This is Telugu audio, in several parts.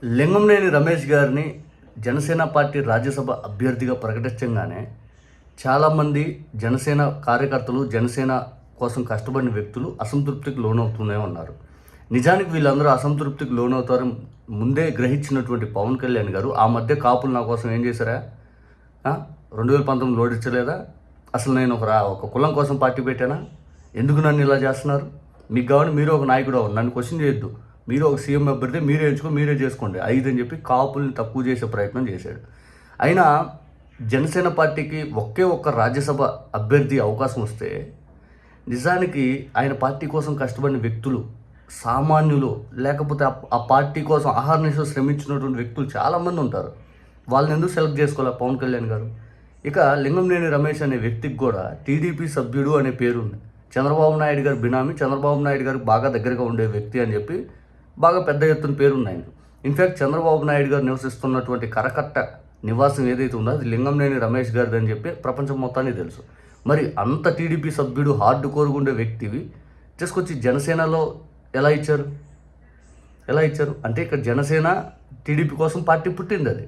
లింగంనేని రమేష్ గారిని జనసేన పార్టీ రాజ్యసభ అభ్యర్థిగా ప్రకటించగానే చాలామంది జనసేన కార్యకర్తలు, జనసేన కోసం కష్టపడిన వ్యక్తులు అసంతృప్తికి లోనవుతూనే ఉన్నారు. నిజానికి వీళ్ళందరూ అసంతృప్తికి లోనవుతారు ముందే గ్రహించినటువంటి పవన్ కళ్యాణ్ గారు ఆ మధ్య కాపులు నా కోసం ఏం చేశారా? 2019 ఓడించలేదా? అసలు నేను ఒక కులం కోసం పార్టీ పెట్టానా? ఎందుకు నన్ను ఇలా చేస్తున్నారు? మీకు కావాలి, మీరు ఒక నాయకుడు నన్ను క్వశ్చన్ చేయొద్దు, మీరు ఒక సీఎం అభ్యర్థి మీరే ఎంచుకో, మీరే చేసుకోండి 5 అని చెప్పి కాపుల్ని తక్కువ చేసే ప్రయత్నం చేశాడు. అయినా జనసేన పార్టీకి ఒకే ఒక్క రాజ్యసభ అభ్యర్థి అవకాశం వస్తే నిజానికి ఆయన పార్టీ కోసం కష్టపడిన వ్యక్తులు, సామాన్యులు, లేకపోతే ఆ పార్టీ కోసం ఆహార్నిశలు శ్రమించినటువంటి వ్యక్తులు చాలామంది ఉంటారు. వాళ్ళని ఎందుకు సెలెక్ట్ చేసుకోవాలి పవన్ కళ్యాణ్ గారు? ఇక లింగంనేని రమేష్ అనే వ్యక్తికి కూడా టీడీపీ సభ్యుడు అనే పేరు ఉంది. చంద్రబాబు నాయుడు గారు బినామీ, చంద్రబాబు నాయుడు గారికి బాగా దగ్గరగా ఉండే వ్యక్తి అని చెప్పి బాగా పెద్ద ఎత్తున పేరున్నాయి. ఇన్ఫ్యాక్ట్ చంద్రబాబు నాయుడు గారు నివసిస్తున్నటువంటి కరకట్ట నివాసం ఏదైతే ఉందో అది లింగంనేని రమేష్ గారిది అని చెప్పి ప్రపంచం మొత్తానికి తెలుసు. మరి అంత టీడీపీ సభ్యుడు, హార్డ్ కోరుగా ఉండే వ్యక్తివి తీసుకొచ్చి జనసేనలో ఎలా ఇచ్చారు? అంటే ఇక్కడ జనసేన టీడీపీ కోసం పార్టీ పుట్టింది. అది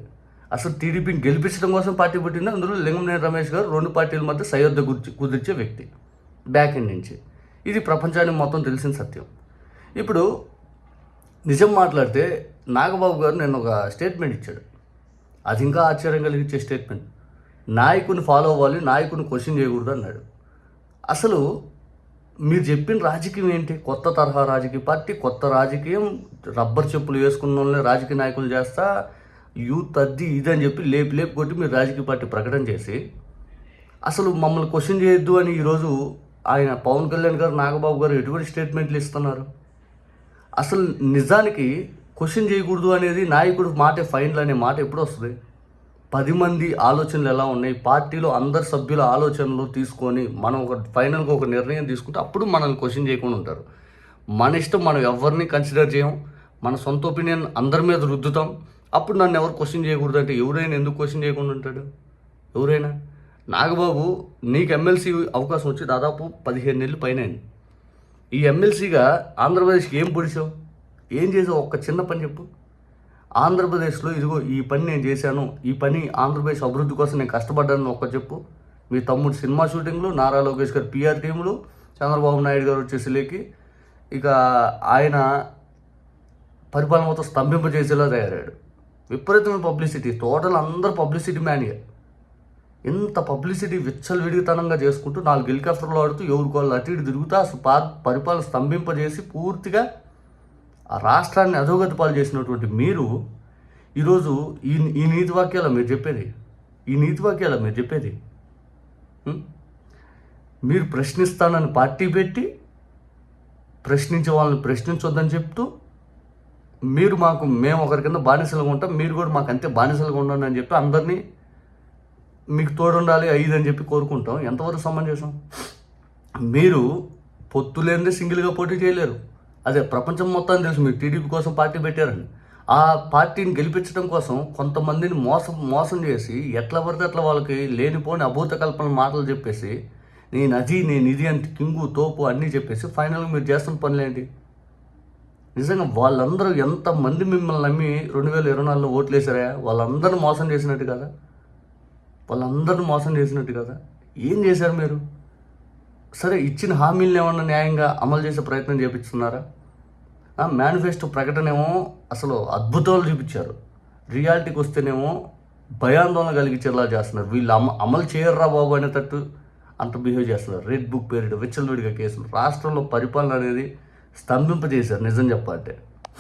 అసలు టీడీపీని గెలిపించడం కోసం పార్టీ పుట్టింది. అందులో లింగంనేని రమేష్ గారు 2 పార్టీల మధ్య సయోధ్య కుదిర్చే వ్యక్తి బ్యాక్ ఎండ్ నుంచి. ఇది ప్రపంచానికి మొత్తం తెలిసిన సత్యం. ఇప్పుడు నిజం మాట్లాడితే నాగబాబు గారు నేను ఒక స్టేట్మెంట్ ఇచ్చాడు. అది ఇంకా ఆశ్చర్యం కలిగించే స్టేట్మెంట్. నాయకుని ఫాలో అవ్వాలి, నాయకుని క్వశ్చన్ చేయకూడదు అన్నాడు. అసలు మీరు చెప్పిన రాజకీయం ఏంటి? కొత్త తరహా రాజకీయ పార్టీ, కొత్త రాజకీయం, రబ్బర్ చెప్పులు వేసుకున్న వాళ్ళని రాజకీయ నాయకులు చేస్తా, యూత్ అది ఇది అని చెప్పి లేపి కొట్టి మీరు రాజకీయ పార్టీ ప్రకటన చేసి అసలు మమ్మల్ని క్వశ్చన్ చేయొద్దు అని ఈరోజు ఆయన పవన్ కళ్యాణ్ గారు, నాగబాబు గారు ఎటువంటి స్టేట్మెంట్లు ఇస్తున్నారు? అసలు నిజానికి క్వశ్చన్ చేయకూడదు అనేది నాయకుడు మాటే ఫైనల్ అనే మాట ఎప్పుడు వస్తుంది? 10 మంది ఆలోచనలు ఎలా ఉన్నాయి, పార్టీలో అందరు సభ్యుల ఆలోచనలు తీసుకొని మనం ఒక ఫైనల్గా ఒక నిర్ణయం తీసుకుంటే అప్పుడు మనల్ని క్వశ్చన్ చేయకుండా ఉంటారు. మన ఇష్టం, మనం ఎవరిని కన్సిడర్ చేయం, మన సొంత ఒపీనియన్ అందరి మీద రుద్దుతాం. అప్పుడు నన్ను ఎవరు క్వశ్చన్ చేయకూడదు అంటే ఎవరైనా ఎందుకు క్వశ్చన్ చేయకుండా ఉంటాడు? ఎవరైనా. నాగబాబు, నీకు ఎమ్మెల్సీ అవకాశం వచ్చి దాదాపు 15 నెలలు పైన అయింది. ఈ ఎమ్మెల్సీగా ఆంధ్రప్రదేశ్కి ఏం పొడిచావు? ఏం చేసావు? ఒక్క చిన్న పని చెప్పు. ఆంధ్రప్రదేశ్లో ఇదిగో ఈ పని నేను చేశాను, ఈ పని ఆంధ్రప్రదేశ్ అభివృద్ధి కోసం నేను కష్టపడ్డాను ఒక్క చెప్పు. మీ తమ్ముడు సినిమా షూటింగ్లు, నారా లోకేష్ గారు పిఆర్ టీములు, చంద్రబాబు నాయుడు గారు వచ్చేసిలేకి ఇక ఆయన పరిపాలన మొత్తం స్తంభింపజేసేలా తయారాడు. విపరీతమైన పబ్లిసిటీ, టోటల్ అందరూ పబ్లిసిటీ మ్యాన్గా. ఎంత పబ్లిసిటీ విచ్చలవిడితనంగా చేసుకుంటూ 4 హెలికాప్టర్లు ఆడుతూ ఎవరికోళ్ళు అటు ఇటు తిరుగుతూ అసలు పరిపాలన స్తంభింపజేసి పూర్తిగా ఆ రాష్ట్రాన్ని అధోగతి పాలు చేసినటువంటి మీరు ఈరోజు ఈ నీతి వాక్యాలు మీరు చెప్పేది? మీరు ప్రశ్నిస్తానని పార్టీ పెట్టి ప్రశ్నించే వాళ్ళని ప్రశ్నించొద్దని చెప్తూ మేము ఒకరి కింద బానిసలుగా ఉంటాం, మీరు కూడా మాకు అంతే బానిసలుగా ఉండండి అని చెప్పి అందరినీ మీకు తోడుండాలి 5 అని చెప్పి కోరుకుంటాం. ఎంతవరకు సమంజసం? మీరు పొత్తు లేనిదే సింగిల్గా పోటీ చేయలేరు. అదే ప్రపంచం మొత్తాన్ని తెలుసు మీరు టీడీపీ కోసం పార్టీ పెట్టారని. ఆ పార్టీని గెలిపించడం కోసం కొంతమందిని మోసం చేసి ఎట్లా పడితే అట్లా వాళ్ళకి లేనిపోని అభూత కల్పన మాటలు చెప్పేసి నేను ఇది అంటే కింగు తోపు అన్నీ చెప్పేసి ఫైనల్గా మీరు చేస్తున్న పనులేంటి? నిజంగా వాళ్ళందరూ ఎంతమంది మిమ్మల్ని నమ్మి 2024లో ఓట్లు వేసారా? వాళ్ళందరినీ మోసం చేసినట్టు కదా? ఏం చేశారు మీరు? సరే, ఇచ్చిన హామీలను ఏమన్నా న్యాయంగా అమలు చేసే ప్రయత్నం చేపిస్తున్నారా? మేనిఫెస్టో ప్రకటనేమో అసలు అద్భుతాలు చూపించారు, రియాలిటీకి వస్తేనేమో భయాందోళన కలిగించేలా చేస్తున్నారు. వీళ్ళు అమలు చేయర్రా బాబు అనేటట్టు అంత బిహేవ్ చేస్తున్నారు. రెడ్ బుక్ పేరిట విచ్చలవిడిగా కేసులు, రాష్ట్రంలో పరిపాలన అనేది స్తంభింపజేశారు నిజం చెప్పాలంటే.